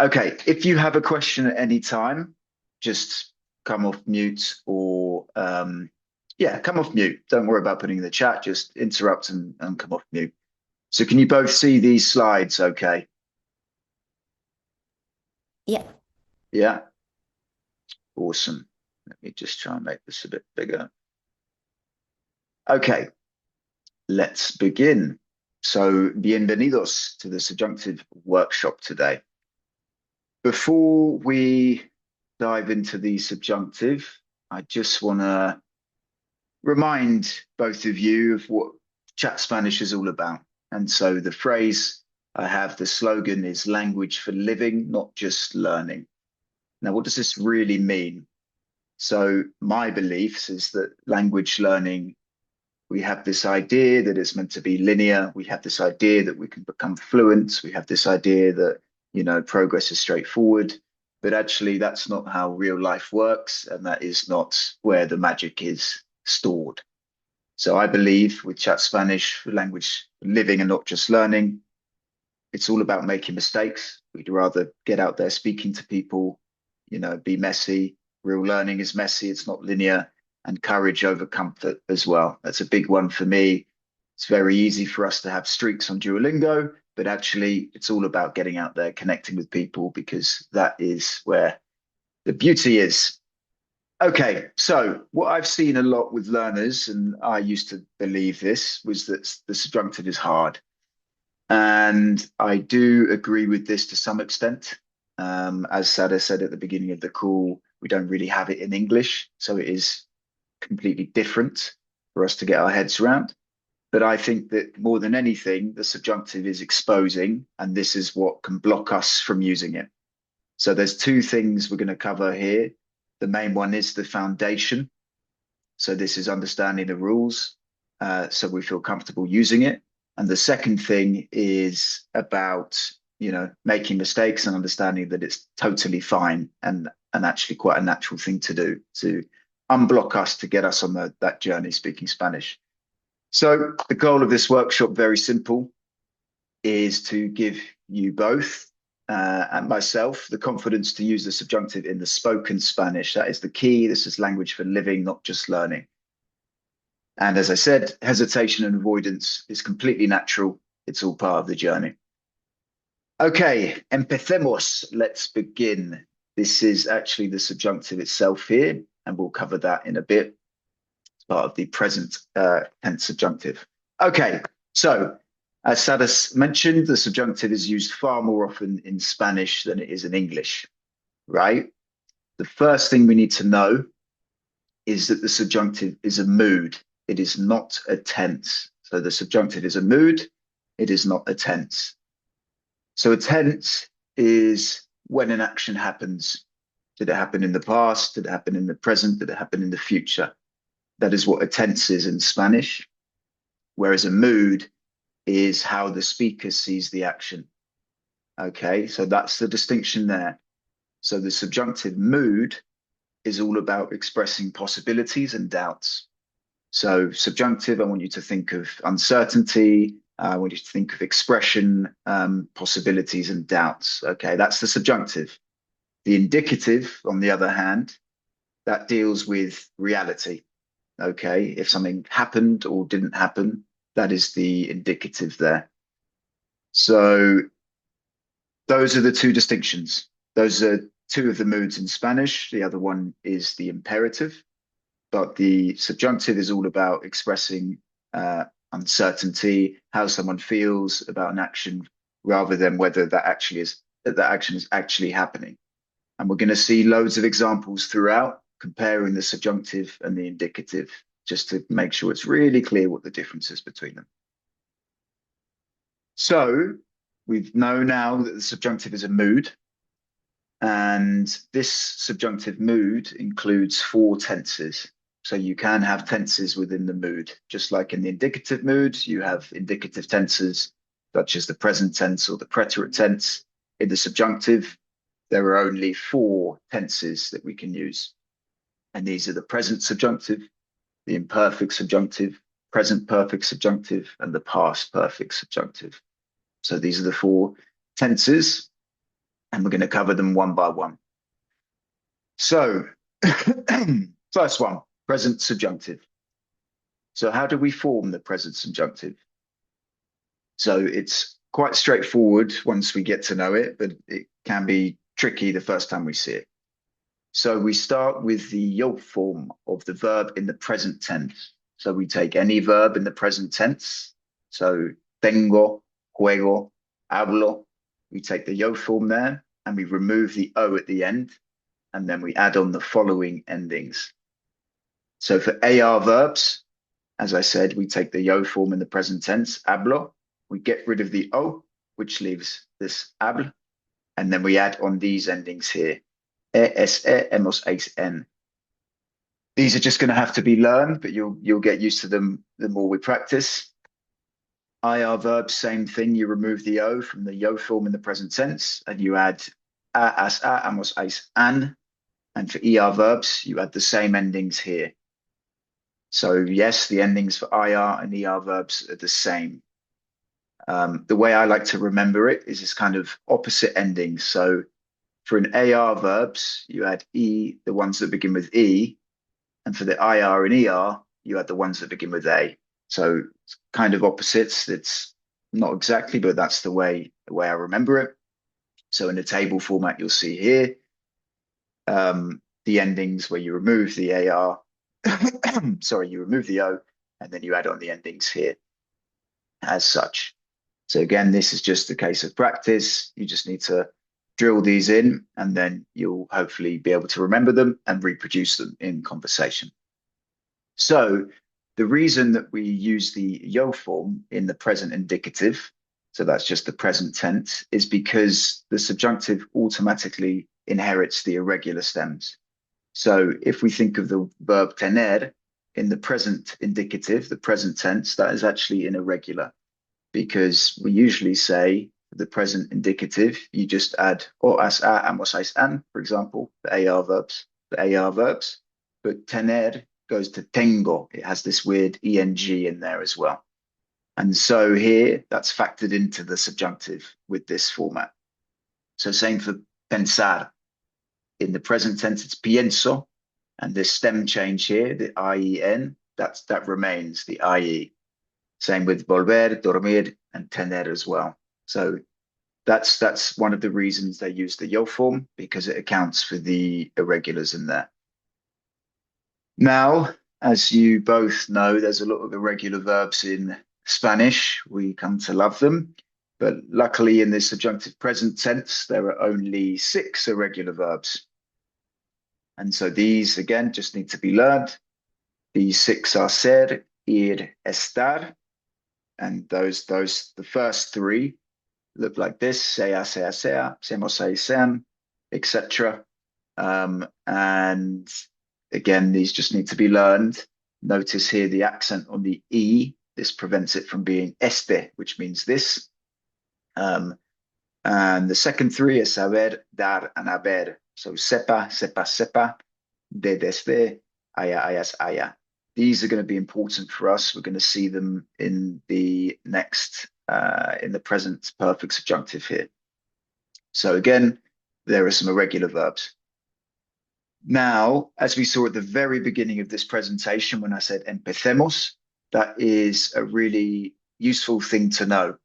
Okay, if you have a question at any time, just come off mute or yeah, come off mute. Don't worry about putting in the chat, just interrupt and come off mute. So can you both see these slides okay? Yeah. Yeah, awesome. Let me just try and make this a bit bigger. Okay, let's begin. So bienvenidos to the Subjunctive Workshop today. Before we dive into the subjunctive, I just want to remind both of you of what Chat Spanish is all about. And so the phrase I have, the slogan is language for living, not just learning. Now, what does this really mean? So my beliefs is that language learning, we have this idea that it's meant to be linear. We have this idea that we can become fluent. We have this idea that, progress is straightforward. But actually, that's not how real life works. And that is not where the magic is stored. So I believe with Chat Spanish, language living and not just learning, it's all about making mistakes. We'd rather get out there speaking to people, be messy. Real learning is messy, it's not linear, and courage over comfort as well. That's a big one for me. It's very easy for us to have streaks on Duolingo, but actually it's all about getting out there, connecting with people, because that is where the beauty is. Okay, so what I've seen a lot with learners, and I used to believe this, was that the subjunctive is hard. And I do agree with this to some extent. As Sada said at the beginning of the call, we don't really have it in English, so it is completely different for us to get our heads around. But I think that more than anything, the subjunctive is exposing, and this is what can block us from using it. So there's two things we're going to cover here. The main one is the foundation. So this is understanding the rules, so we feel comfortable using it. And the second thing is about, making mistakes and understanding that it's totally fine and actually quite a natural thing to do to unblock us to get us on that journey speaking Spanish. So the goal of this workshop, very simple, is to give you both and myself the confidence to use the subjunctive in the spoken Spanish. That is the key. This is language for living, not just learning. And as I said, hesitation and avoidance is completely natural. It's all part of the journey. Okay, empecemos. Let's begin. This is actually the subjunctive itself here, and we'll cover that in a bit. It's part of the present tense subjunctive. Okay, so as Sadas mentioned, the subjunctive is used far more often in Spanish than it is in English, right? The first thing we need to know is that the subjunctive is a mood. It is not a tense. So the subjunctive is a mood. It is not a tense. So a tense is when an action happens. Did it happen in the past? Did it happen in the present? Did it happen in the future? That is what a tense is in Spanish. Whereas a mood is how the speaker sees the action. Okay, so that's the distinction there. So the subjunctive mood is all about expressing possibilities and doubts. So subjunctive, I want you to think of uncertainty. I want you to think of expression, possibilities and doubts. Okay, that's the subjunctive. The indicative, on the other hand, that deals with reality. Okay, if something happened or didn't happen, that is the indicative there. So those are the two distinctions. Those are two of the moods in Spanish. The other one is the imperative. But the subjunctive is all about expressing uncertainty, how someone feels about an action, rather than whether that action is actually happening. And we're going to see loads of examples throughout, comparing the subjunctive and the indicative, just to make sure it's really clear what the difference is between them. So we know now that the subjunctive is a mood. And this subjunctive mood includes 4 tenses. So you can have tenses within the mood, just like in the indicative mood, you have indicative tenses such as the present tense or the preterite tense. In the subjunctive, there are only 4 tenses that we can use. And these are the present subjunctive, the imperfect subjunctive, present perfect subjunctive, and the past perfect subjunctive. So these are the 4 tenses. and we're going to cover them one by one. So, first one, present subjunctive. So how do we form the present subjunctive? So it's quite straightforward once we get to know it, but it can be tricky the first time we see it. So we start with the yo form of the verb in the present tense. So we take any verb in the present tense. So tengo, juego, hablo. We take the yo form there and we remove the o at the end, and then we add on the following endings. So for AR verbs, as I said, we take the yo form in the present tense, hablo. We get rid of the o, which leaves this habl, and then we add on these endings here. Es, hemos, eis, en. These are just going to have to be learned, but you'll get used to them the more we practice. IR verbs, same thing. You remove the o from the yo form in the present tense, and you add a, as, a, amos, eis, an. And for ER verbs, you add the same endings here. So yes, the endings for IR and ER verbs are the same. The way I like to remember it is this kind of opposite endings. So for an AR verbs, you add E, the ones that begin with E, and for the IR and ER, you add the ones that begin with A. So it's kind of opposites. It's not exactly, but that's the way I remember it. So in the table format, you'll see here the endings where you remove the AR, sorry, you remove the O, and then you add on the endings here as such. So again, this is just a case of practice. You just need to drill these in, and then you'll hopefully be able to remember them and reproduce them in conversation. So the reason that we use the yo form in the present indicative, so that's just the present tense, is because the subjunctive automatically inherits the irregular stems. So if we think of the verb tener in the present indicative, the present tense, that is actually an irregular, because we usually say the present indicative, you just add o, as, a, amos, eis, an, for example, the AR verbs. But tener goes to tengo. It has this weird eng in there as well. And so here, that's factored into the subjunctive with this format. So same for pensar. In the present tense, it's pienso, and this stem change here, the IEN, that remains, the IE. Same with volver, dormir, and tener as well. So that's one of the reasons they use the yo form, because it accounts for the irregulars in there. Now, as you both know, there's a lot of irregular verbs in Spanish. We come to love them. But luckily, in the subjunctive present tense, there are only 6 irregular verbs. And so these, again, just need to be learned. These 6 are ser, ir, estar. And the first 3 look like this: sea, semos, sean, etc. And again, these just need to be learned. Notice here the accent on the E. This prevents it from being este, which means this. And the second 3 are saber, dar, and haber. So sepa, sepa, sepa, de, desde, haya, hayas, haya. These are going to be important for us. We're going to see them in the next, in the present perfect subjunctive here. So again, there are some irregular verbs. Now, as we saw at the very beginning of this presentation, when I said empecemos, that is a really useful thing to know.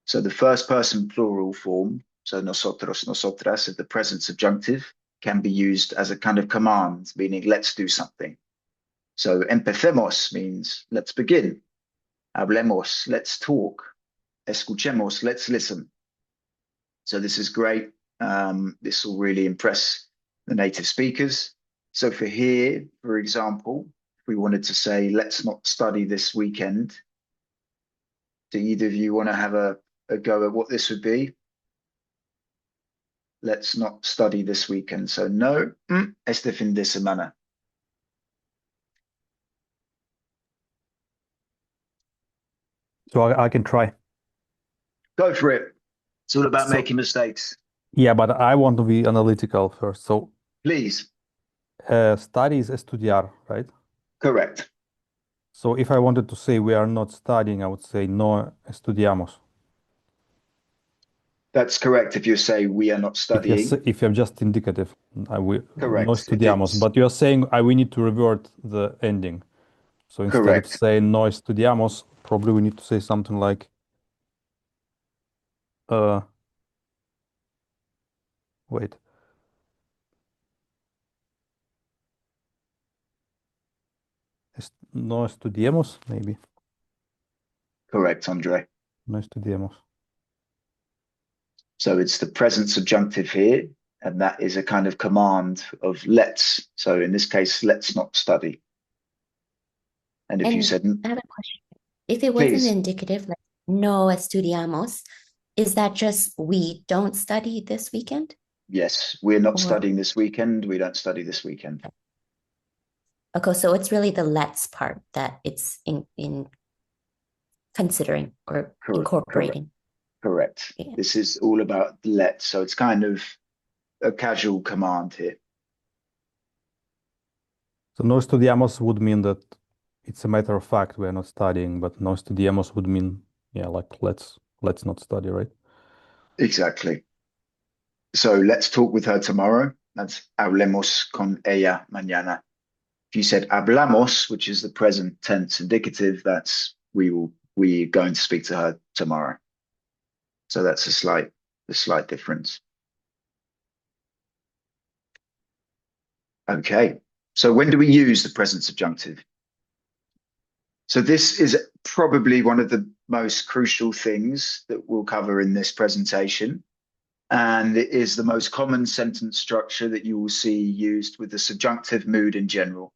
So the first person plural form, so nosotros, nosotras, of the present subjunctive, can be used as a kind of command, meaning let's do something. So empecemos means let's begin. Hablemos, let's talk. Escuchemos, let's listen. So this is great. This will really impress the native speakers. So for here, for example, if we wanted to say, let's not study this weekend, do either of you want to have a go at what this would be? Let's not study this weekend. So no, este fin de semana. So I can try. Go for it. It's all about So making mistakes. yeah, but I want to be analytical first. So Please. study is estudiar, right? Correct. So if I wanted to say we are not studying, I would say no estudiamos. That's correct. If you say we are not studying, if you have just indicative, we no correct. estudiamos, but you're saying we need to revert the ending. So instead of Correct. saying no estudiamos, probably we need to say something like wait. No estudiemos, maybe. Correct, Andre. No estudiemos. So it's the present subjunctive here, and that is a kind of command of let's. So in this case, let's not study. And if you And said, I have a question. If it was an please, indicative, like no estudiamos, is that just we don't study this weekend? yes, we're not Or studying this weekend. We don't study this weekend. okay, so it's really the let's part that it's in considering or Correct. incorporating. Correct. Yeah. This is all about let. So it's kind of a casual command here. So no estudiamos would mean that it's a matter of fact we're not studying, but no estudiamos would mean, yeah, like let's not study, right? Exactly. So let's talk with her tomorrow. That's hablemos con ella mañana. If you said hablamos, which is the present tense indicative, that's we're going to speak to her tomorrow. So that's a slight difference. Okay. So when do we use the present subjunctive? So this is probably one of the most crucial things that we'll cover in this presentation. And it is the most common sentence structure that you will see used with the subjunctive mood in general.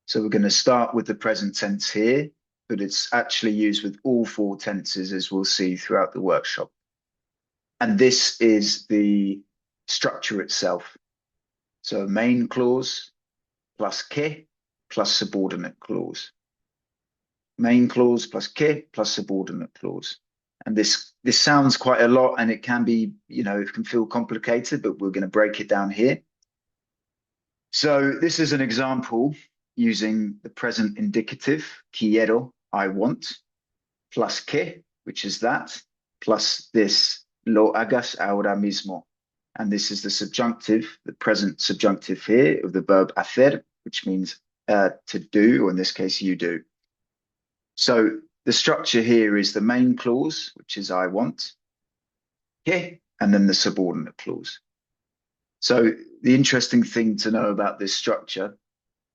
So we're going to start with the present tense here, but it's actually used with all four tenses, as we'll see throughout the workshop. And this is the structure itself. So main clause plus que plus subordinate clause. Main clause plus que plus subordinate clause. And this sounds quite a lot, and it can be, it can feel complicated, but we're going to break it down here. So this is an example using the present indicative, quiero, I want, plus que, which is that, plus this, lo hagas ahora mismo. And this is the subjunctive, the present subjunctive here of the verb hacer, which means to do, or in this case, you do. So the structure here is the main clause, which is I want, que, and then the subordinate clause. So the interesting thing to know about this structure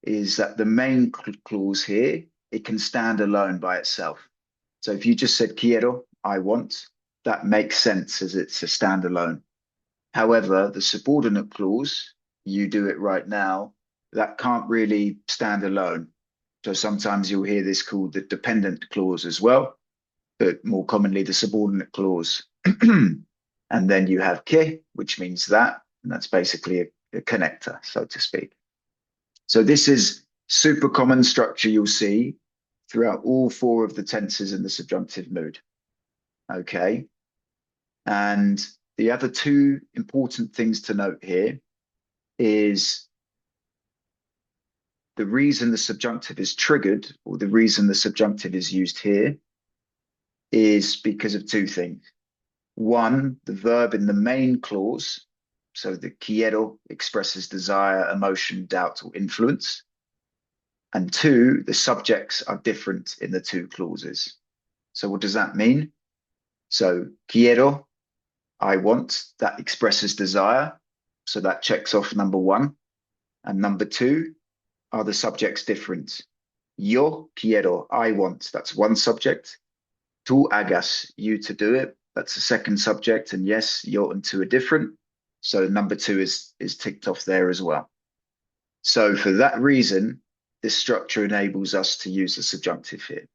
is that the main clause here, it can stand alone by itself. So if you just said quiero, I want, that makes sense as it's a standalone. However, the subordinate clause, you do it right now, that can't really stand alone. So sometimes you'll hear this called the dependent clause as well, but more commonly the subordinate clause. And then you have que, which means that, and that's basically a connector, so to speak. So this is super common structure you'll see throughout all four of the tenses in the subjunctive mood. Okay. And the other two important things to note here is the reason the subjunctive is triggered, or the reason the subjunctive is used here, is because of two things. One, the verb in the main clause, so the quiero expresses desire, emotion, doubt, or influence. And two, the subjects are different in the two clauses. So what does that mean? So quiero, I want, that expresses desire. So that checks off number one. And number two, are the subjects different? Yo quiero, I want, that's one subject. Tú hagas, you to do it, that's the second subject. And yes, yo and two are different. So number two is ticked off there as well. So for that reason, this structure enables us to use the subjunctive here.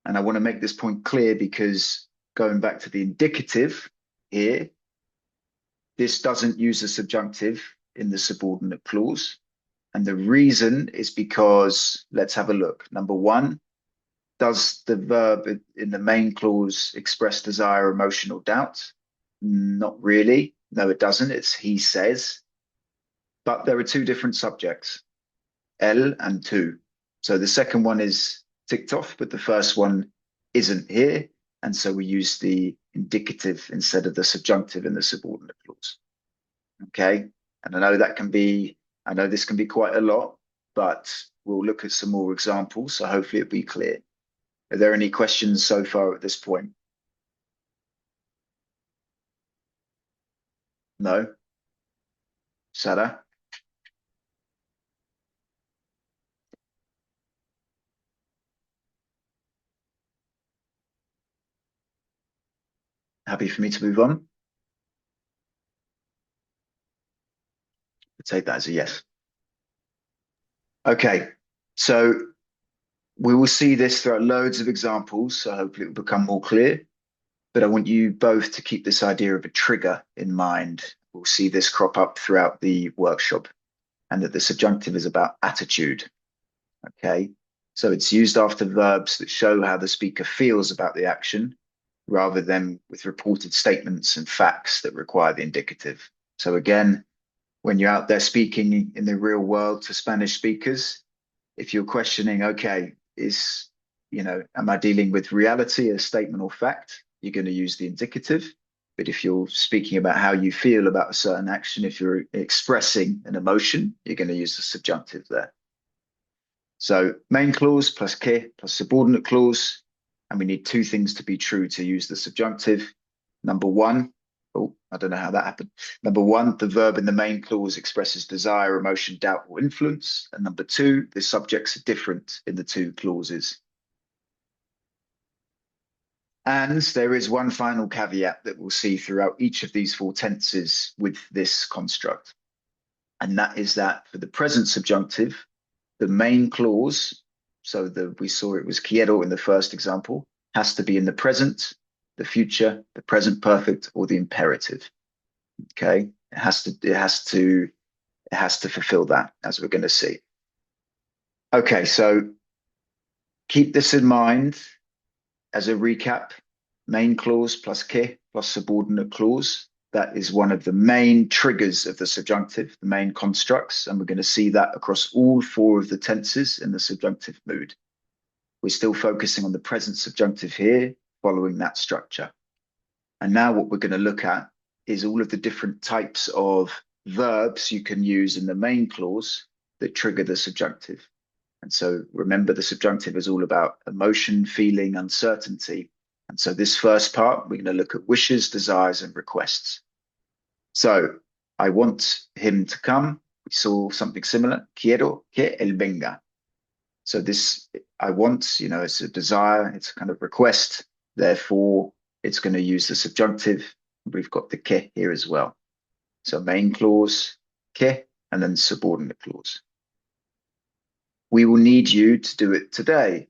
And I want to make this point clear because going back to the indicative here, this doesn't use the subjunctive in the subordinate clause. And the reason is because, let's have a look. Number one, does the verb in the main clause express desire, emotion, or doubt? Not really. No, it doesn't. It's he says. But there are two different subjects, él and tú. So the second one is ticked off, but the first one isn't here. And so we use the indicative instead of the subjunctive in the subordinate clause. Okay. And I know this can be quite a lot, but we'll look at some more examples. So hopefully it'll be clear. Are there any questions so far at this point? No? Sarah? Happy for me to move on? I'll take that as a yes. Okay, so we will see this throughout loads of examples, so hopefully it will become more clear. But I want you both to keep this idea of a trigger in mind. We'll see this crop up throughout the workshop, and that the subjunctive is about attitude. Okay, so it's used after verbs that show how the speaker feels about the action, rather than with reported statements and facts that require the indicative. So again, when you're out there speaking in the real world to Spanish speakers, if you're questioning, okay, am I dealing with reality, a statement or fact? You're going to use the indicative. But if you're speaking about how you feel about a certain action, if you're expressing an emotion, you're going to use the subjunctive there. So main clause plus que plus subordinate clause. And we need two things to be true to use the subjunctive. Number one, I don't know how that happened. Number one, the verb in the main clause expresses desire, emotion, doubt, or influence. And number two, the subjects are different in the two clauses. And there is one final caveat that we'll see throughout each of these four tenses with this construct. And that is that for the present subjunctive, the main clause, so we saw it was quiero in the first example, has to be in the present, the future, the present perfect, or the imperative. Okay, it has to fulfill that, as we're going to see. Okay, so keep this in mind as a recap. Main clause plus que plus subordinate clause. That is one of the main triggers of the subjunctive, the main constructs, and we're going to see that across all four of the tenses in the subjunctive mood. We're still focusing on the present subjunctive here, following that structure. And now what we're going to look at is all of the different types of verbs you can use in the main clause that trigger the subjunctive. And so remember, the subjunctive is all about emotion, feeling, uncertainty. And so this first part, we're going to look at wishes, desires, and requests. So I want him to come. We saw something similar. Quiero que él venga. So this, I want, it's a desire, it's a kind of request. Therefore, it's going to use the subjunctive. We've got the que here as well. So main clause, que, and then subordinate clause. We will need you to do it today.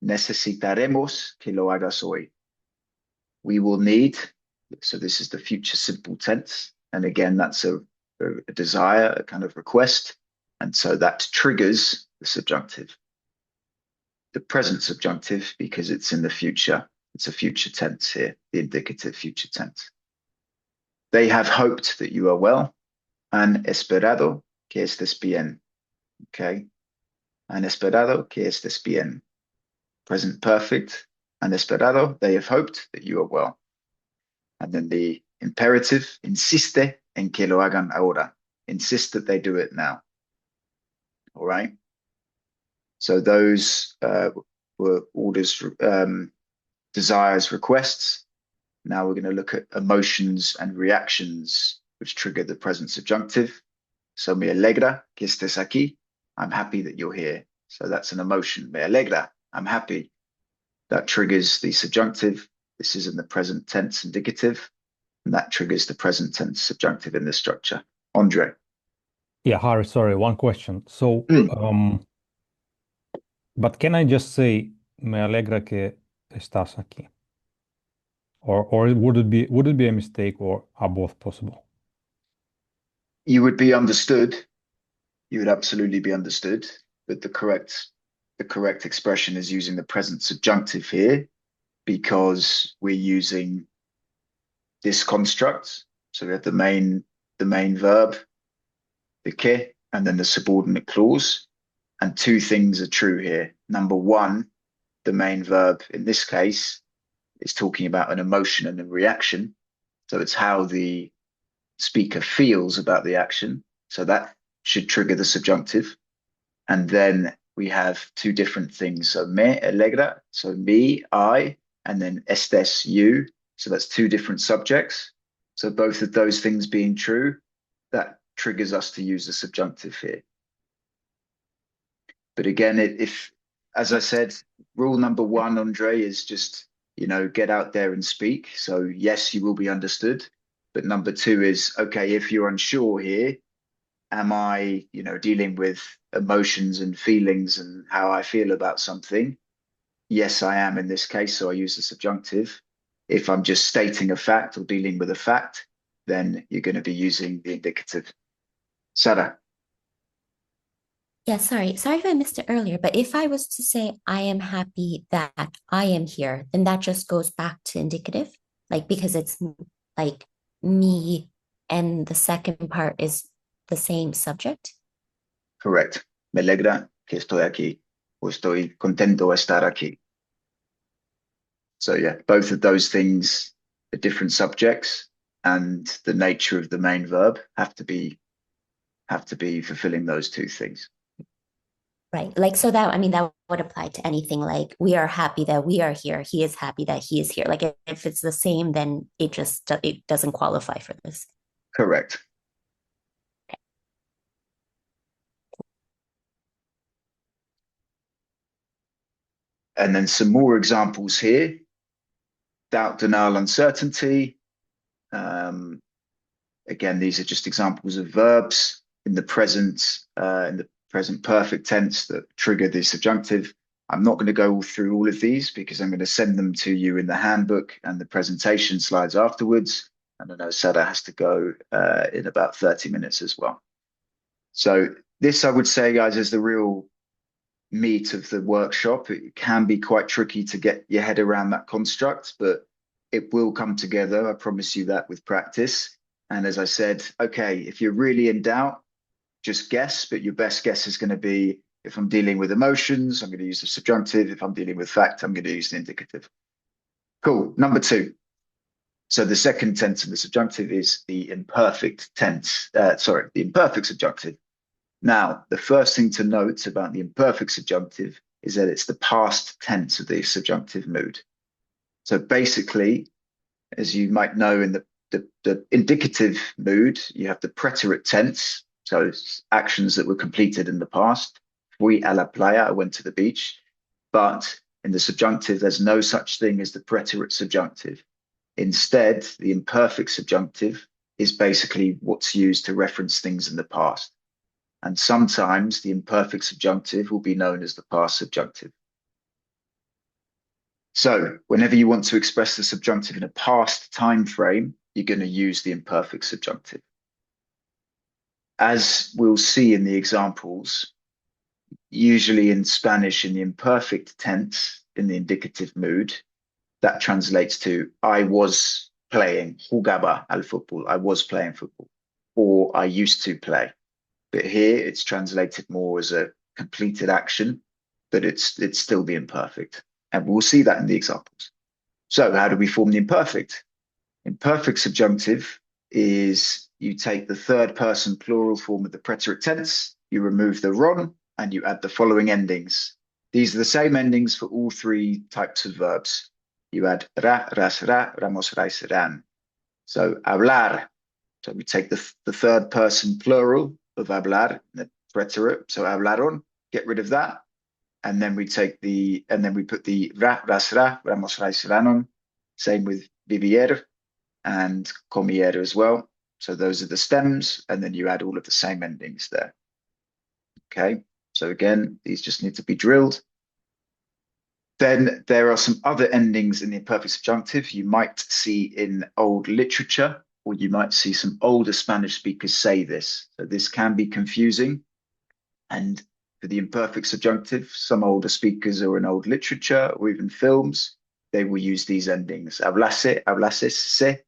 Necesitaremos que lo hagas hoy. We will need, so this is the future simple tense. And again, that's a desire, a kind of request. And so that triggers the subjunctive. The present subjunctive, because it's in the future. It's a future tense here, the indicative future tense. They have hoped that you are well. Han esperado que estés bien. Okay. Han esperado que estés bien. Present perfect. Han esperado, they have hoped that you are well. And then the imperative, insiste en que lo hagan ahora. Insist that they do it now. All right. So those were orders, desires, requests. Now we're going to look at emotions and reactions which trigger the present subjunctive. So me alegra que estés aquí. I'm happy that you're here. So that's an emotion. Me alegra. I'm happy. That triggers the subjunctive. This is in the present tense indicative. And that triggers the present tense subjunctive in this structure. Andre. Yeah, Harry, sorry, one question. So, but can I just say me alegra que estás aquí? Or would it be a mistake, or are both possible? You would be understood. You would absolutely be understood. But the correct expression is using the present subjunctive here, because we're using this construct. So we have the main verb, the que, and then the subordinate clause. And two things are true here. Number one, the main verb in this case is talking about an emotion and a reaction. So it's how the speaker feels about the action. So that should trigger the subjunctive. And then we have two different things. So me alegra, so me, I, and then estés, you. So that's two different subjects. So both of those things being true, that triggers us to use the subjunctive here. But again, if, as I said, rule number one, Andre, is just, get out there and speak. So yes, you will be understood. But number two is, okay, if you're unsure here, am I, dealing with emotions and feelings and how I feel about something? Yes, I am in this case, so I use the subjunctive. If I'm just stating a fact or dealing with a fact, then you're going to be using the indicative. Sarah? Yeah, sorry if I missed it earlier, but if I was to say I am happy that I am here, then that just goes back to indicative, like because it's like me and the second part is the same subject. Correct. Me alegra que estoy aquí, o estoy contento de estar aquí. So yeah, both of those things are different subjects, and the nature of the main verb have to be fulfilling those two things. Right. Like, so that, I mean, that would apply to anything. Like, we are happy that we are here. He is happy that he is here. Like, if it's the same, then it doesn't qualify for this. Correct. And then some more examples here. Doubt, denial, uncertainty. Again, these are just examples of verbs in the present perfect tense that trigger the subjunctive. I'm not going to go through all of these because I'm going to send them to you in the handbook and the presentation slides afterwards. And I know Sada has to go in about 30 minutes as well. So this, I would say, guys, is the real meat of the workshop. It can be quite tricky to get your head around that construct, but it will come together. I promise you that with practice. And as I said, okay, if you're really in doubt, just guess, but your best guess is going to be, if I'm dealing with emotions, I'm going to use the subjunctive. If I'm dealing with fact, I'm going to use the indicative. Cool. Number two. So the second tense of the subjunctive is the imperfect tense. The imperfect subjunctive. Now, the first thing to note about the imperfect subjunctive is that it's the past tense of the subjunctive mood. So basically, as you might know, in the indicative mood, you have the preterite tense, so actions that were completed in the past. Fui a la playa, I went to the beach. But in the subjunctive, there's no such thing as the preterite subjunctive. Instead, the imperfect subjunctive is basically what's used to reference things in the past. And sometimes the imperfect subjunctive will be known as the past subjunctive. So whenever you want to express the subjunctive in a past time frame, you're going to use the imperfect subjunctive. As we'll see in the examples, usually in Spanish, in the imperfect tense, in the indicative mood, that translates to I was playing, jugaba al fútbol, I was playing football, or I used to play. But here it's translated more as a completed action, but it's still the imperfect. And we'll see that in the examples. So how do we form the imperfect? Imperfect subjunctive is you take the third person plural form of the preterite tense, you remove the ron, and you add the following endings. These are the same endings for all three types of verbs. You add ra, ras, ra, ramos, rais, ran. So hablar. So we take the third person plural of hablar, the preterite, so hablaron, get rid of that. And then we put the ra, ras, ra, ramos, rais, ranon. Same with vivier and comier as well. So those are the stems, and then you add all of the same endings there. Okay, so again, these just need to be drilled. Then there are some other endings in the imperfect subjunctive you might see in old literature, or you might see some older Spanish speakers say this. So this can be confusing. And for the imperfect subjunctive, some older speakers or in old literature or even films, they will use these endings. Hablase, hablases, se,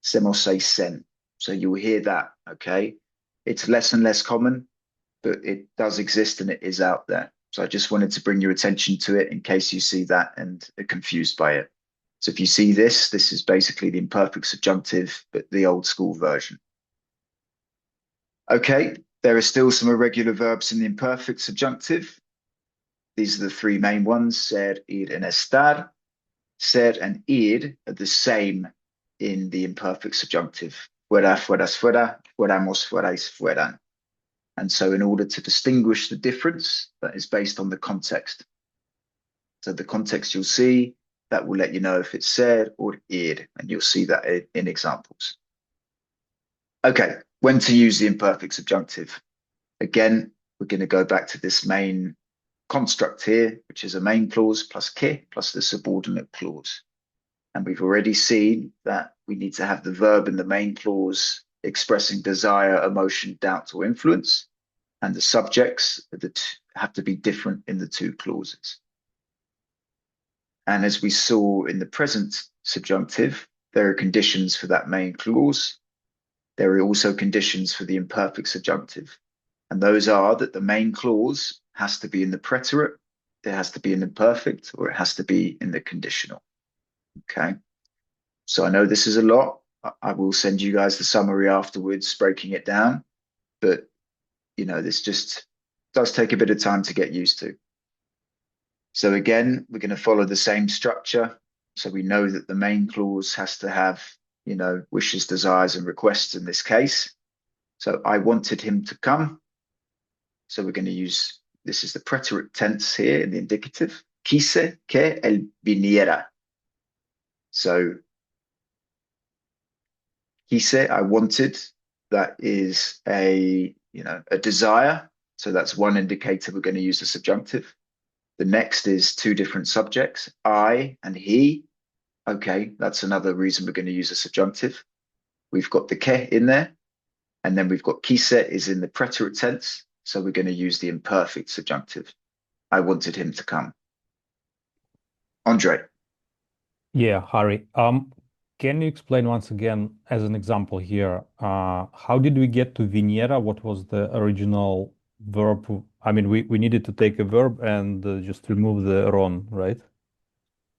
semos, se, sen. So you will hear that, okay? It's less and less common, but it does exist and it is out there. So I just wanted to bring your attention to it in case you see that and are confused by it. So if you see this, this is basically the imperfect subjunctive, but the old school version. Okay, there are still some irregular verbs in the imperfect subjunctive. These are the three main ones, ser, ir, and estar. Ser and ir are the same in the imperfect subjunctive. Fuera, fueras, fuera, fuéramos, fuerais, fueran. And so in order to distinguish the difference, that is based on the context. So the context you'll see, that will let you know if it's ser or ir, and you'll see that in examples. Okay, when to use the imperfect subjunctive. Again, we're going to go back to this main construct here, which is a main clause plus que plus the subordinate clause. And we've already seen that we need to have the verb in the main clause expressing desire, emotion, doubt, or influence. And the subjects have to be different in the two clauses. And as we saw in the present subjunctive, there are conditions for that main clause. There are also conditions for the imperfect subjunctive. And those are that the main clause has to be in the preterite, it has to be in the imperfect, or it has to be in the conditional. Okay. So I know this is a lot. I will send you guys the summary afterwards, breaking it down. But, you know, this just does take a bit of time to get used to. So again, we're going to follow the same structure. So we know that the main clause has to have, you know, wishes, desires, and requests in this case. So I wanted him to come. So we're going to use, this is the preterite tense here in the indicative. Quise que él viniera. So quise, I wanted, that is a, you know, a desire. So that's one indicator we're going to use the subjunctive. The next is two different subjects, I and he. Okay, that's another reason we're going to use a subjunctive. We've got the que in there, and then we've got quise is in the preterite tense. So we're going to use the imperfect subjunctive. I wanted him to come. Andre. Yeah, Harry. Can you explain once again, as an example here, how did we get to viniera? What was the original verb? I mean, we needed to take a verb and just remove the ron, right?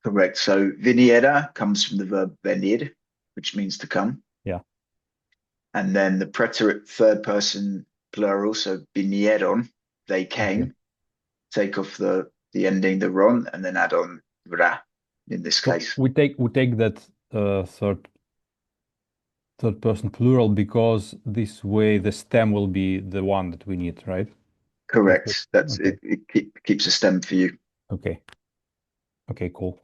Correct. So viniera comes from the verb venir, which means to come. Yeah. And then the preterite third person plural, so vinieron, they came. Okay. Take off the ending, the ron, and then add on vra in this So case. we take that third person plural because this way the stem will be the one that we need, right? Correct. That's okay. it keeps a stem for you. Okay. Okay, cool.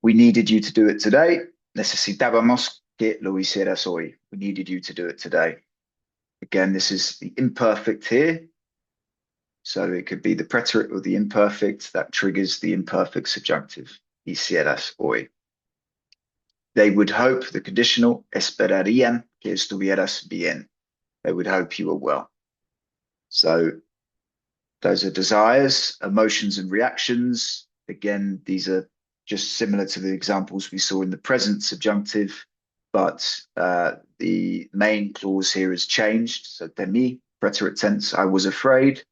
We needed you to do it today. Necesitábamos que lo hicieras hoy. We needed you to do it today. Again, this is the imperfect here. So it could be the preterite or the imperfect that triggers the imperfect subjunctive. Hicieras hoy. They would hope, the conditional, esperarían que estuvieras bien. They would hope you were well. So those are desires, emotions, and reactions. Again, these are just similar to the examples we saw in the present subjunctive, but the main clause here has changed. So temi, preterite tense, I was afraid,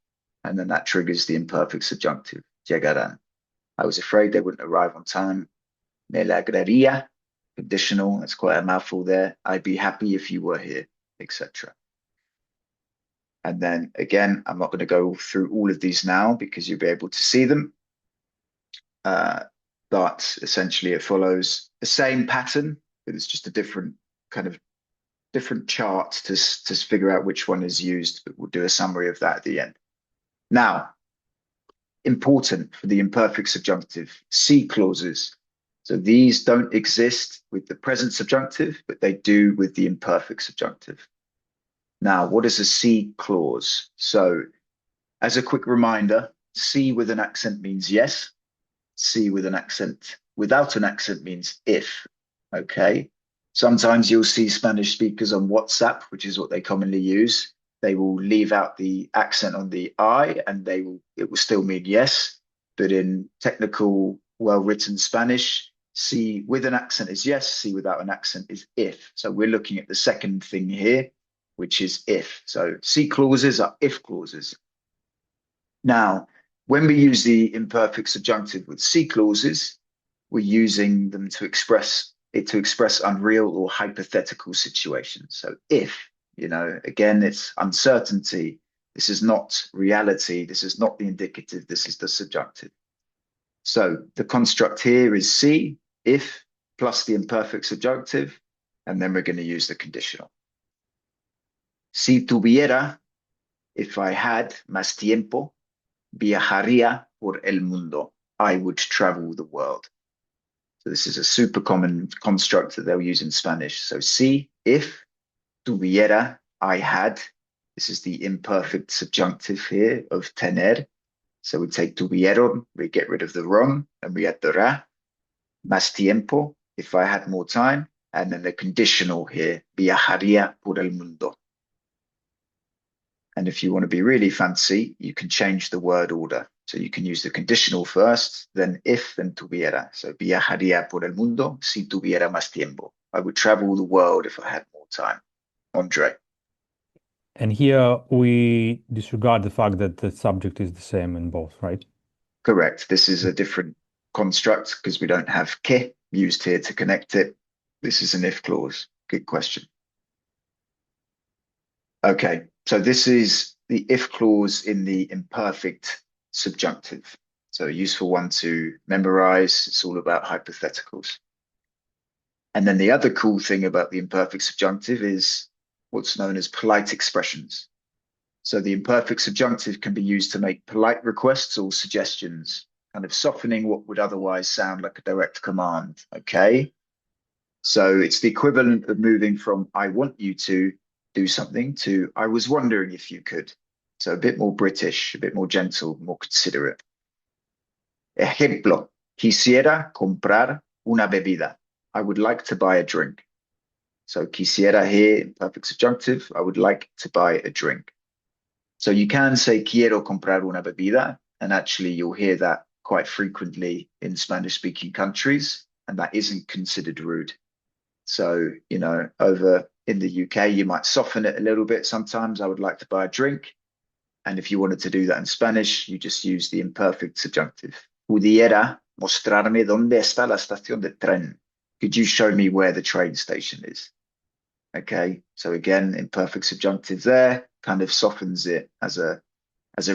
and then that triggers the imperfect subjunctive, llegarán. I was afraid they wouldn't arrive on time. Me alegraría, conditional, that's quite a mouthful there. I'd be happy if you were here, etc. And then again, I'm not going to go through all of these now because you'll be able to see them. But essentially it follows the same pattern, but it's just a different chart to figure out which one is used, but we'll do a summary of that at the end. Now, important for the imperfect subjunctive, C clauses. So these don't exist with the present subjunctive, but they do with the imperfect subjunctive. Now, what is a C clause? So as a quick reminder, C with an accent means yes. C with an accent without an accent means if. Okay. Sometimes you'll see Spanish speakers on WhatsApp, which is what they commonly use. They will leave out the accent on the I and it will still mean yes. But in technical, well-written Spanish, C with an accent is yes, C without an accent is if. So we're looking at the second thing here, which is if. So C clauses are if clauses. Now, When we use the imperfect subjunctive with C clauses, we're using them to express unreal or hypothetical situations. So if, again, it's uncertainty. This is not reality. This is not the indicative. This is the subjunctive. So the construct here is C, if, plus the imperfect subjunctive, and then we're going to use the conditional. Si tuviera, if I had más tiempo, viajaría por el mundo. I would travel the world. So this is a super common construct that they'll use in Spanish. So si, if, tuviera, I had. This is the imperfect subjunctive here of tener. So we take tuvieron, we get rid of the ron, and we add the ra. Más tiempo, if I had more time. And then the conditional here, viajaría por el mundo. And if you want to be really fancy, you can change the word order. So you can use the conditional first, then if, then tuviera. So viajaría por el mundo si tuviera más tiempo. I would travel the world if I had more time. Andre. And here we disregard the fact that the subject is the same in both, right? Correct. This is a different construct because we don't have que used here to connect it. This is an if clause. Good question. Okay, so this is the if clause in the imperfect subjunctive. So a useful one to memorize. It's all about hypotheticals. And then the other cool thing about the imperfect subjunctive is what's known as polite expressions. So the imperfect subjunctive can be used to make polite requests or suggestions, kind of softening what would otherwise sound like a direct command, okay? So it's the equivalent of moving from I want you to do something to I was wondering if you could. So a bit more British, a bit more gentle, more considerate. Ejemplo, quisiera comprar una bebida. I would like to buy a drink. So quisiera here, imperfect subjunctive, I would like to buy a drink. So you can say quiero comprar una bebida, and actually you'll hear that quite frequently in Spanish-speaking countries, and that isn't considered rude. So, over in the UK, you might soften it a little bit sometimes. I would like to buy a drink. And if you wanted to do that in Spanish, you just use the imperfect subjunctive. Pudiera mostrarme dónde está la estación de tren. Could you show me where the train station is? Okay, so again, imperfect subjunctive there kind of softens it as a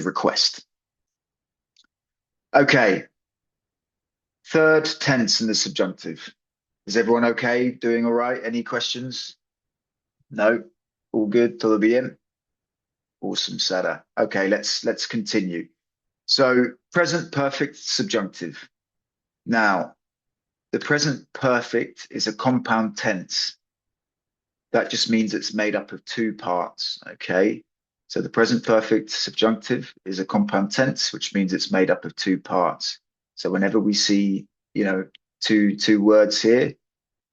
request. Okay, third tense in the subjunctive. Is everyone okay? Doing all right? Any questions? No? All good? Todo bien? Awesome, Sarah. Okay, let's continue. So present perfect subjunctive. Now, the present perfect is a compound tense. That just means it's made up of two parts, okay? So the present perfect subjunctive is a compound tense, which means it's made up of two parts. So whenever we see, two words here,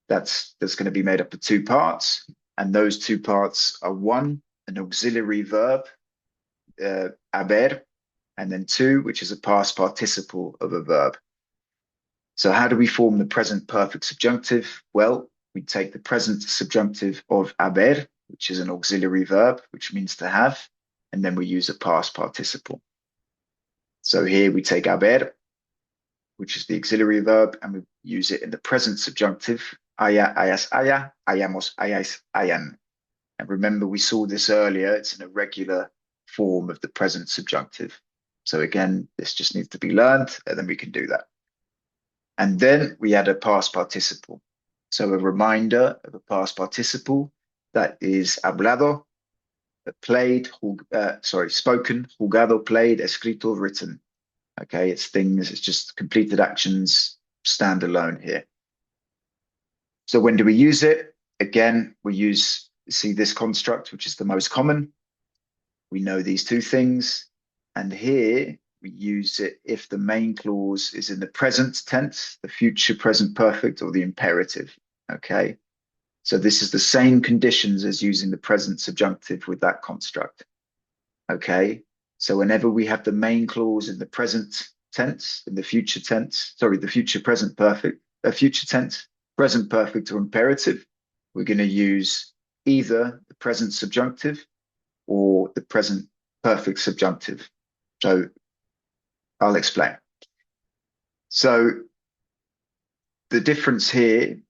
that's going to be made up of two parts. And those two parts are one, an auxiliary verb, haber, and then two, which is a past participle of a verb. So how do we form the present perfect subjunctive? Well, we take the present subjunctive of haber, which is an auxiliary verb, which means to have, and then we use a past participle. So here we take haber, which is the auxiliary verb, and we use it in the present subjunctive, haya, hayas, haya, hayamos, hayáis, hayan. And remember, we saw this earlier, it's an irregular form of the present subjunctive. So again, this just needs to be learned, and then we can do that. And then we add a past participle. So a reminder of a past participle that is hablado, played, spoken, jugado, played, escrito, written. Okay, it's just completed actions, standalone here. So when do we use it? Again, we see this construct, which is the most common. We know these two things. And here we use it if the main clause is in the present tense, the future present perfect, or the imperative. Okay, so this is the same conditions as using the present subjunctive with that construct. Okay, so whenever we have the main clause in the present tense, in the future tense, the future present perfect, future tense, present perfect, or imperative, we're going to use either the present subjunctive or the present perfect subjunctive. So I'll explain. So the difference here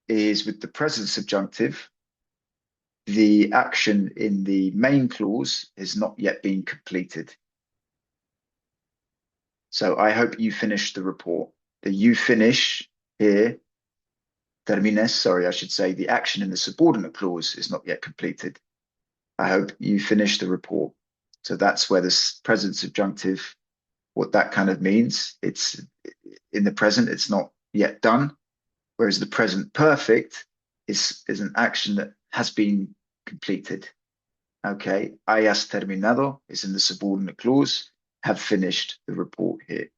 is with the present subjunctive, the action in the main clause has not yet been completed. So I hope you finish the report. The you finish here, termines, sorry, I should say the action in the subordinate clause is not yet completed. I hope you finish the report. So that's where this present subjunctive, what that kind of means. It's in the present, it's not yet done. Whereas the present perfect is an action that has been completed. Okay, hayas terminado is in the subordinate clause, have finished the report here.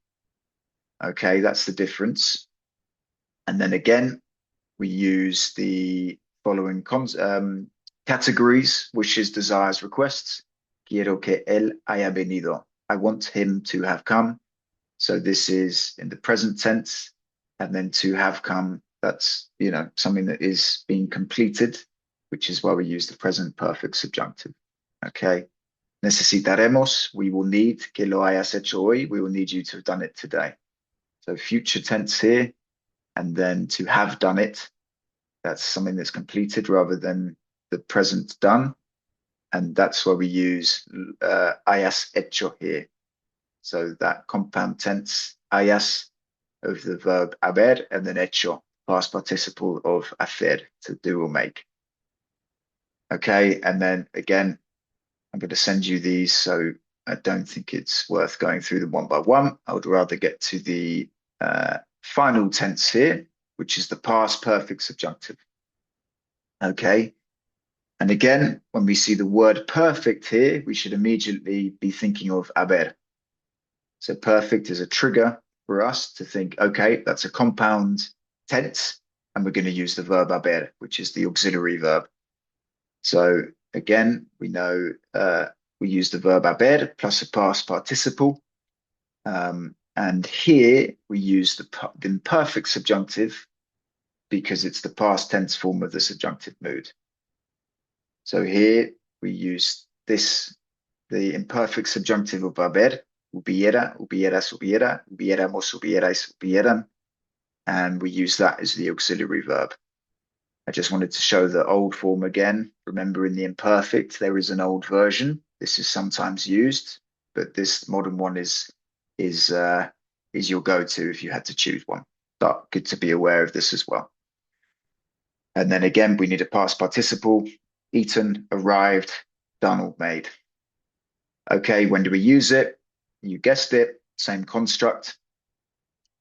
Okay, that's the difference. And then again, we use the following categories, wishes, desires, requests. Quiero que él haya venido. I want him to have come. So this is in the present tense. And then to have come, that's, you know, something that is being completed, which is why we use the present perfect subjunctive. Okay. Necesitaremos, we will need, que lo hayas hecho hoy, we will need you to have done it today. So future tense here, and then to have done it, that's something that's completed rather than the present done. And that's why we use hayas hecho here. So that compound tense, hayas, of the verb haber, and then hecho, past participle of hacer, to do or make. Okay, and then again, I'm going to send you these, so I don't think it's worth going through them one by one. I would rather get to the final tense here, which is the past perfect subjunctive. Okay, and again, when we see the word perfect here, we should immediately be thinking of haber. So perfect is a trigger for us to think, okay, that's a compound tense, and we're going to use the verb haber, which is the auxiliary verb. So again, we know we use the verb haber plus a past participle. And here we use the imperfect subjunctive because it's the past tense form of the subjunctive mood. So here we use this, the imperfect subjunctive of haber, hubiera, hubieras, hubiera, hubiéramos, hubierais, hubieran, and we use that as the auxiliary verb. I just wanted to show the old form again. Remember, in the imperfect, there is an old version. This is sometimes used, but this modern one is your go-to if you had to choose one. But good to be aware of this as well. And then again, we need a past participle, eaten, arrived, done or made. Okay, when do we use it? You guessed it, same construct,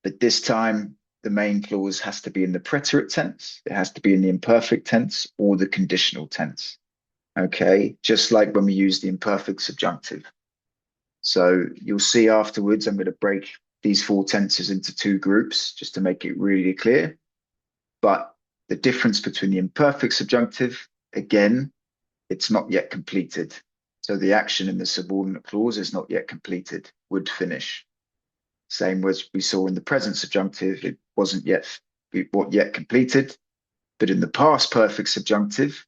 but this time the main clause has to be in the preterite tense, it has to be in the imperfect tense or the conditional tense. Okay, just like when we use the imperfect subjunctive. So you'll see afterwards, I'm going to break these four tenses into two groups just to make it really clear. But the difference between the imperfect subjunctive, again, it's not yet completed. So the action in the subordinate clause is not yet completed, would finish. Same as we saw in the present subjunctive, it wasn't yet completed. But in the past perfect subjunctive,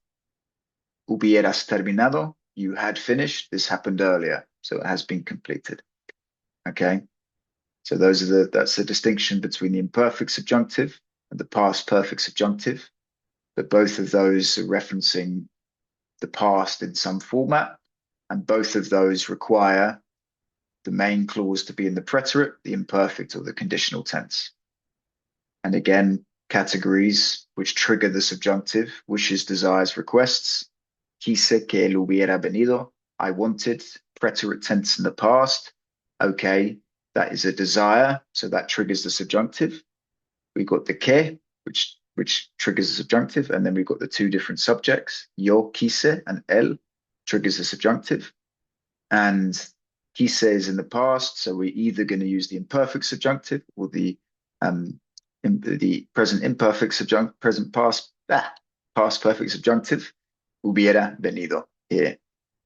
hubieras terminado, you had finished, this happened earlier, so it has been completed. Okay, so that's the distinction between the imperfect subjunctive and the past perfect subjunctive. But both of those are referencing the past in some format, and both of those require the main clause to be in the preterite, the imperfect, or the conditional tense. And again, categories which trigger the subjunctive, wishes, desires, requests. Quise que él hubiera venido. I wanted, preterite tense in the past. Okay, that is a desire, so that triggers the subjunctive. We got the que, which triggers the subjunctive, and then we've got the two different subjects, yo quise and él, triggers the subjunctive. And quise is in the past, so we're either going to use the imperfect subjunctive or the present imperfect subjunctive, past perfect subjunctive, hubiera venido here.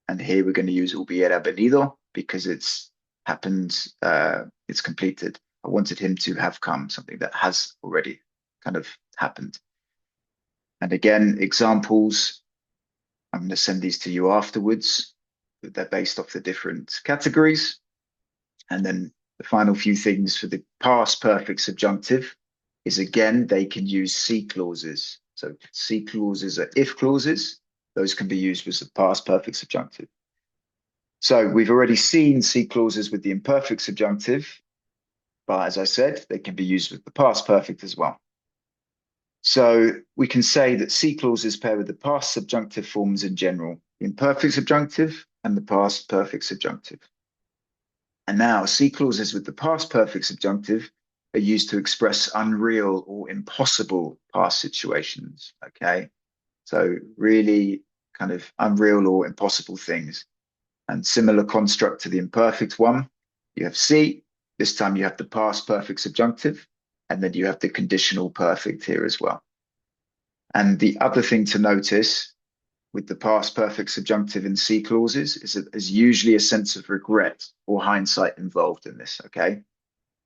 And here we're going to use hubiera venido because it's happened, it's completed. I wanted him to have come, something that has already kind of happened. And again, examples, I'm going to send these to you afterwards. They're based off the different categories. And then the final few things for the past perfect subjunctive is, again, they can use C clauses. So C clauses are if clauses. Those can be used with the past perfect subjunctive. So we've already seen C clauses with the imperfect subjunctive, but as I said, they can be used with the past perfect as well. So we can say that C clauses pair with the past subjunctive forms in general, the imperfect subjunctive and the past perfect subjunctive. And now C clauses with the past perfect subjunctive are used to express unreal or impossible past situations, okay? So really kind of unreal or impossible things. And similar construct to the imperfect one, you have C, this time you have the past perfect subjunctive, and then you have the conditional perfect here as well. And the other thing to notice with the past perfect subjunctive in C clauses is that there's usually a sense of regret or hindsight involved in this, okay?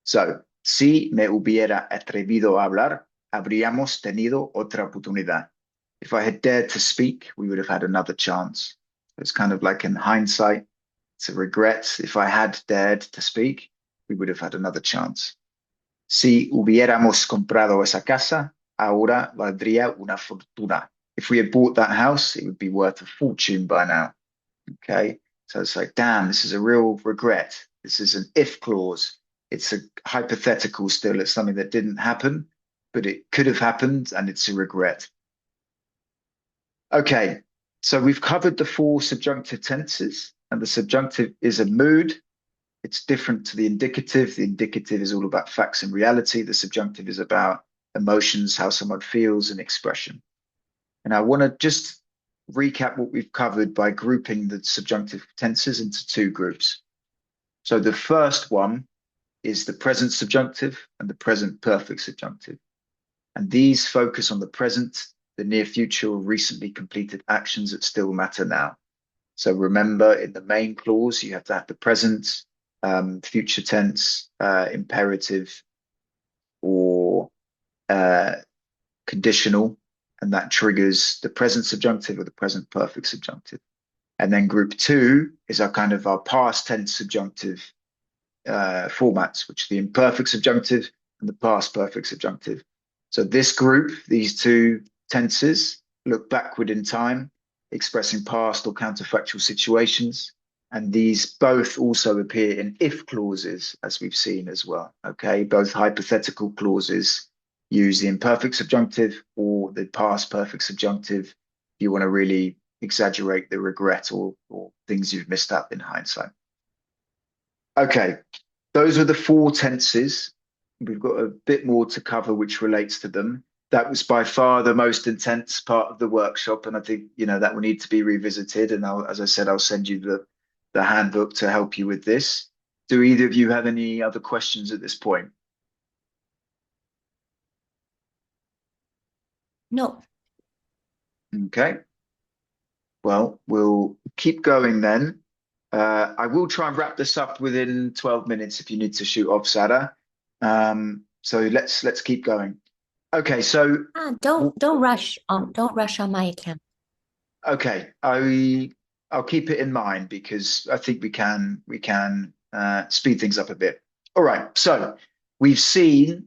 So, si me hubiera atrevido a hablar, habríamos tenido otra oportunidad. If I had dared to speak, we would have had another chance. It's kind of like in hindsight, it's a regret. If I had dared to speak, we would have had another chance. Si hubiéramos comprado esa casa, ahora valdría una fortuna. If we had bought that house, it would be worth a fortune by now. Okay, so it's like, damn, this is a real regret. This is an if clause. It's a hypothetical still. It's something that didn't happen, but it could have happened, and it's a regret. Okay, so we've covered the 4 subjunctive tenses, and the subjunctive is a mood. It's different to the indicative. The indicative is all about facts and reality. The subjunctive is about emotions, how someone feels, and expression. And I want to just recap what we've covered by grouping the subjunctive tenses into 2 groups. So the first one is the present subjunctive and the present perfect subjunctive. And these focus on the present, the near future, or recently completed actions that still matter now. So remember, in the main clause, you have to have the present, future tense, imperative, or conditional, and that triggers the present subjunctive or the present perfect subjunctive. And then group 2 is our kind of our past tense subjunctive formats, which are the imperfect subjunctive and the past perfect subjunctive. So this group, these 2 tenses, look backward in time, expressing past or counterfactual situations. And these both also appear in if clauses, as we've seen as well. Okay, both hypothetical clauses use the imperfect subjunctive or the past perfect subjunctive if you want to really exaggerate the regret or things you've missed out in hindsight. Okay, those are the 4 tenses. We've got a bit more to cover which relates to them. That was by far the most intense part of the workshop, and I think, you know, that will need to be revisited. And as I said, I'll send you the handbook to help you with this. Do either of you have any other questions at this point? No. Okay. Well, we'll keep going then. I will try and wrap this up within 12 minutes if you need to shoot off, Sarah. So let's keep going. Okay, so don't rush on my account. Okay, I'll keep it in mind because I think we can speed things up a bit. All right, so we've seen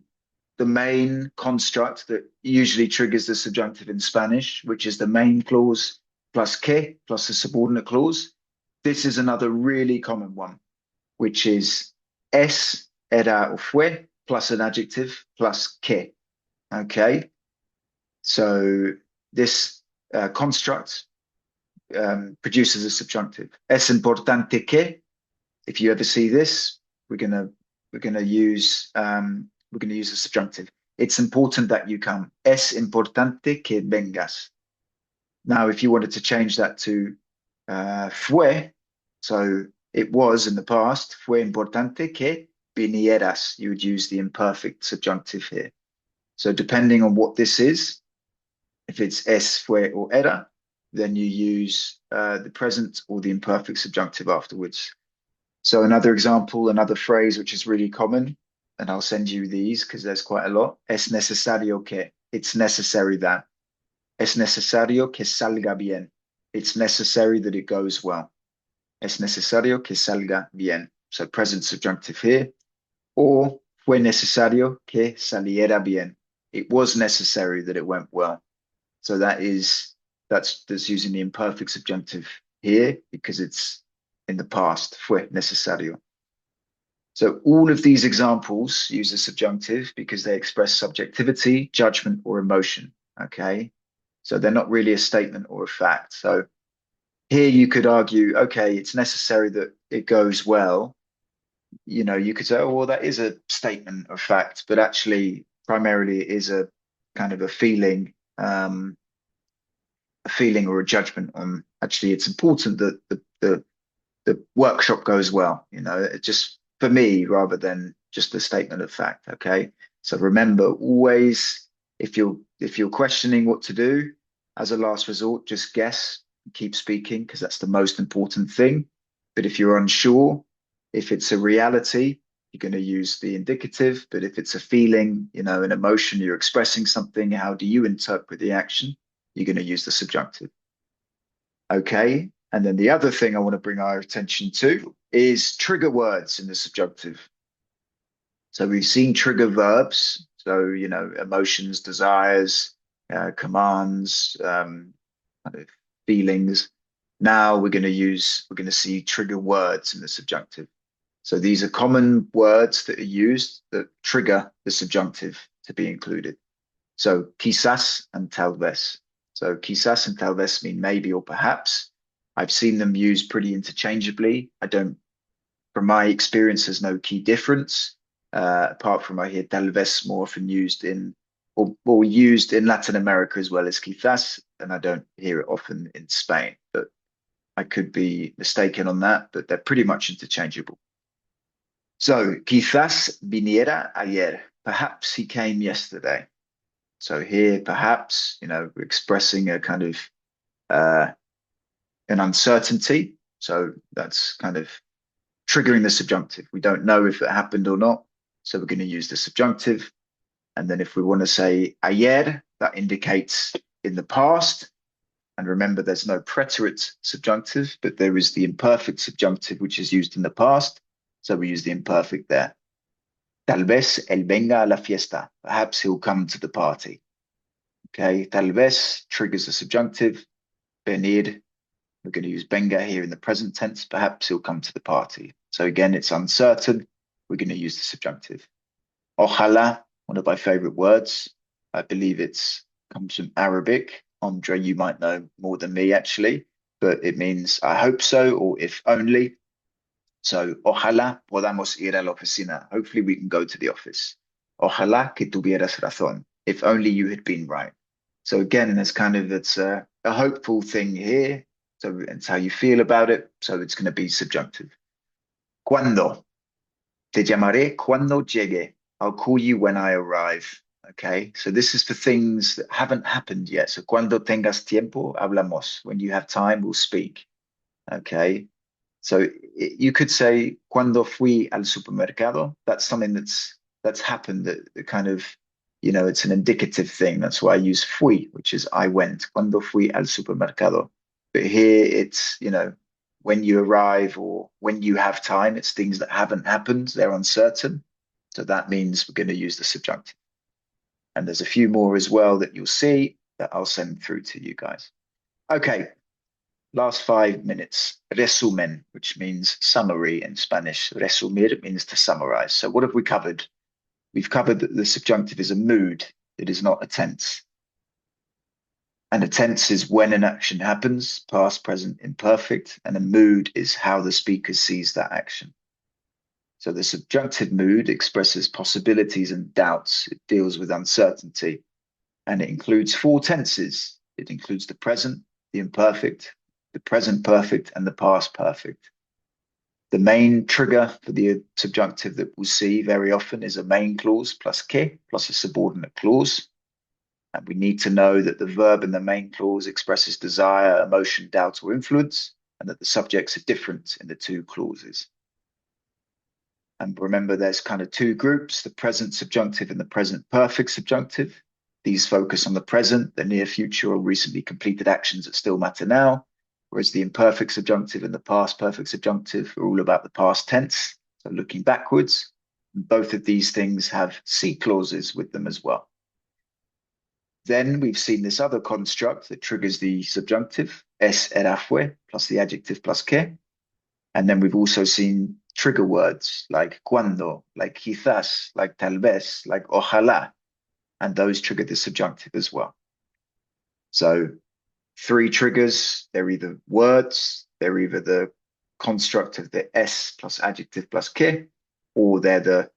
the main construct that usually triggers the subjunctive in Spanish, which is the main clause plus que plus a subordinate clause. This is another really common one, which is es, era, or fue plus an adjective plus que. Okay, so this construct produces a subjunctive. Es importante que. If you ever see this, we're gonna use a subjunctive. It's important that you come. Es importante que vengas. Now, if you wanted to change that to fue, so it was in the past, fue importante que vinieras. You would use the imperfect subjunctive here. So depending on what this is, if it's es, fue, or era, then you use the present or the imperfect subjunctive afterwards. So another example, another phrase which is really common, and I'll send you these because there's quite a lot. Es necesario que. It's necessary that. Es necesario que salga bien. It's necessary that it goes well. Es necesario que salga bien. So present subjunctive here. Or fue necesario que saliera bien. It was necessary that it went well. So that's using the imperfect subjunctive here because it's in the past, fue necesario. So all of these examples use the subjunctive because they express subjectivity, judgment, or emotion, okay? So they're not really a statement or a fact. So here you could argue, okay, it's necessary that it goes well. You know, you could say, oh, well, that is a statement of fact, but actually primarily it is a kind of a feeling or a judgment on actually it's important that the workshop goes well, you know, it just for me rather than just a statement of fact. Okay. So remember always if you're questioning what to do as a last resort, just guess and keep speaking because that's the most important thing. But if you're unsure, if it's a reality, you're going to use the indicative. But if it's a feeling, you know, an emotion, you're expressing something, how do you interpret the action? You're going to use the subjunctive. Okay. And then the other thing I want to bring our attention to is trigger words in the subjunctive. So we've seen trigger verbs. So, you know, emotions, desires, commands, kind of feelings. Now we're going to see trigger words in the subjunctive. So these are common words that are used that trigger the subjunctive to be included. So quizás and tal vez. So quizás and tal vez mean maybe or perhaps. I've seen them used pretty interchangeably. From my experience, there's no key difference. Apart from I hear tal vez more often used in or used in Latin America as well as quizás, and I don't hear it often in Spain. But I could be mistaken on that, but they're pretty much interchangeable. So quizás viniera ayer. Perhaps he came yesterday. So here, perhaps, you know, we're expressing a kind of an uncertainty. So that's kind of triggering the subjunctive. We don't know if it happened or not. So we're going to use the subjunctive. And then if we want to say ayer, that indicates in the past. And remember, there's no preterite subjunctive, but there is the imperfect subjunctive, which is used in the past. So we use the imperfect there. Tal vez él venga a la fiesta. Perhaps he'll come to the party. Okay, tal vez triggers the subjunctive. Venir, we're going to use venga here in the present tense. Perhaps he'll come to the party. So again, it's uncertain. We're going to use the subjunctive. Ojalá, one of my favorite words. I believe it comes from Arabic. Andre, you might know more than me actually, but it means I hope so, or if only. So, ojalá podamos ir a la oficina. Hopefully we can go to the office. Ojalá que tuvieras razón. If only you had been right. So again, there's kind of, it's a hopeful thing here. So it's how you feel about it. So it's going to be subjunctive. Cuando. Te llamaré cuando llegue. I'll call you when I arrive. Okay, so this is for things that haven't happened yet. So cuando tengas tiempo, hablamos. When you have time, we'll speak. Okay, so you could say cuando fui al supermercado. That's something that's happened. That kind of, you know, it's an indicative thing. That's why I use fui, which is I went. Cuando fui al supermercado. But here it's, you know, when you arrive or when you have time. It's things that haven't happened. They're uncertain. So that means we're going to use the subjunctive. And there's a few more as well that you'll see that I'll send through to you guys. Okay, last 5 minutes. Resumen, which means summary in Spanish. Resumir means to summarize. So what have we covered? We've covered that the subjunctive is a mood. It is not a tense. And a tense is when an action happens, past, present, imperfect. And a mood is how the speaker sees that action. So the subjunctive mood expresses possibilities and doubts. It deals with uncertainty. And it includes 4 tenses. It includes the present, the imperfect, the present perfect, and the past perfect. The main trigger for the subjunctive that we'll see very often is a main clause plus que plus a subordinate clause. And we need to know that the verb in the main clause expresses desire, emotion, doubt, or influence, and that the subjects are different in the 2 clauses. And remember, there's kind of 2 groups, the present subjunctive and the present perfect subjunctive. These focus on the present, the near future, or recently completed actions that still matter now, whereas the imperfect subjunctive and the past perfect subjunctive are all about the past tense, so looking backwards. Both of these things have C clauses with them as well. Then we've seen this other construct that triggers the subjunctive, es era fue, plus the adjective plus que. And then we've also seen trigger words like cuando, like quizás, like tal vez, like ojalá. And those trigger the subjunctive as well. So 3 triggers, they're either words, they're either the construct of the es plus adjective plus que, or they're the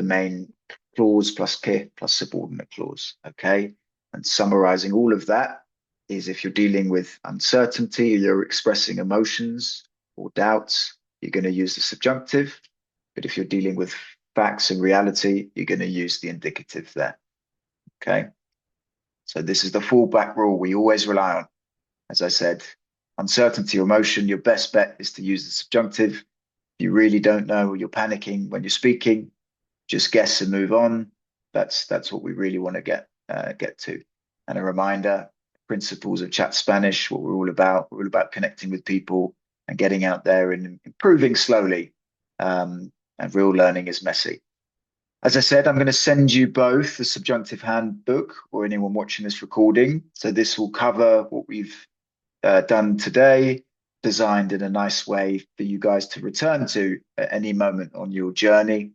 main clause plus que plus subordinate clause, okay? And summarizing all of that is if you're dealing with uncertainty, you're expressing emotions or doubts, you're going to use the subjunctive. But if you're dealing with facts and reality, you're going to use the indicative there, okay? So this is the fallback rule we always rely on. As I said, uncertainty or emotion, your best bet is to use the subjunctive. If you really don't know or you're panicking when you're speaking, just guess and move on. That's what we really want to get to. And a reminder, principles of Chat Spanish, what we're all about. We're all about connecting with people and getting out there and improving slowly. And real learning is messy. As I said, I'm going to send you both the subjunctive handbook or anyone watching this recording. So this will cover what we've done today, designed in a nice way for you guys to return to at any moment on your journey.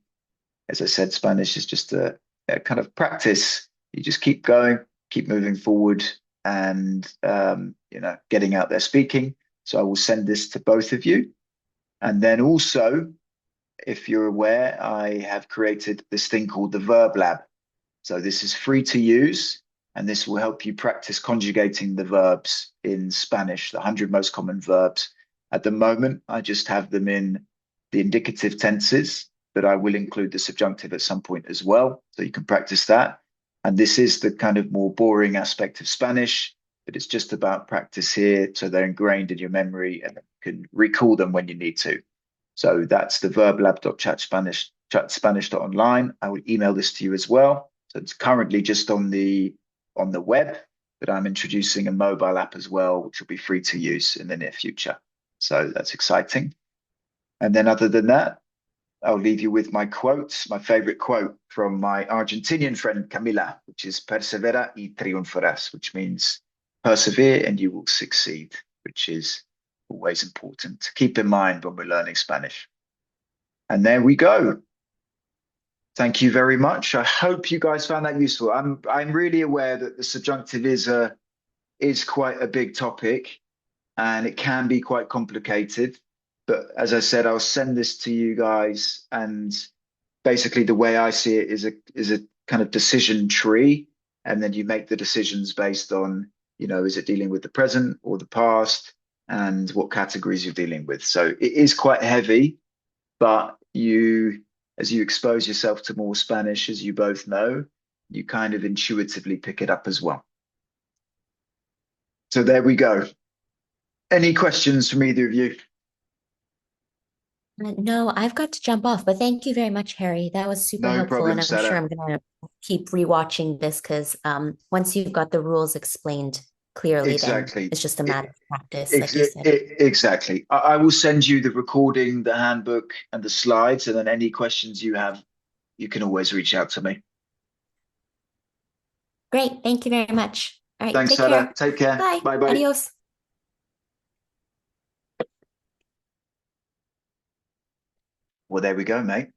As I said, Spanish is just a kind of practice. You just keep going, keep moving forward, and getting out there speaking. So I will send this to both of you. And then also, if you're aware, I have created this thing called the Verb Lab. So this is free to use, and this will help you practice conjugating the verbs in Spanish, the 100 most common verbs. At the moment, I just have them in the indicative tenses, but I will include the subjunctive at some point as well, so you can practice that. And this is the kind of more boring aspect of Spanish, but it's just about practice here, so they're ingrained in your memory and you can recall them when you need to. So that's the verblab.chatspanish.online. I will email this to you as well. So it's currently just on the web, but I'm introducing a mobile app as well, which will be free to use in the near future. So that's exciting. And then other than that, I'll leave you with my quote, my favorite quote from my Argentinian friend Camila, which is persevera y triunfarás, which means persevere and you will succeed, which is always important to keep in mind when we're learning Spanish. And there we go. Thank you very much. I hope you guys found that useful. I'm really aware that the subjunctive is quite a big topic and it can be quite complicated. But as I said, I'll send this to you guys, and basically the way I see it is a kind of decision tree, and then you make the decisions based on, is it dealing with the present or the past, and what categories you're dealing with. So it is quite heavy, but as you expose yourself to more Spanish, as you both know, you kind of intuitively pick it up as well. So there we go. Any questions from either of you? No, I've got to jump off, but thank you very much, Harry. That was super helpful. Problem, and I'm Sarah. sure I'm going to keep rewatching this because once you've got the rules explained clearly, Exactly. then it's just a matter of practice, like you said. Exactly. I will send you the recording, the handbook, and the slides, and then any questions you have, you can always reach out to me. Great. Thank you very much. All right. Thanks, take Sarah. care. Take care. Bye. Bye-bye. Adios. Well, there we go, mate.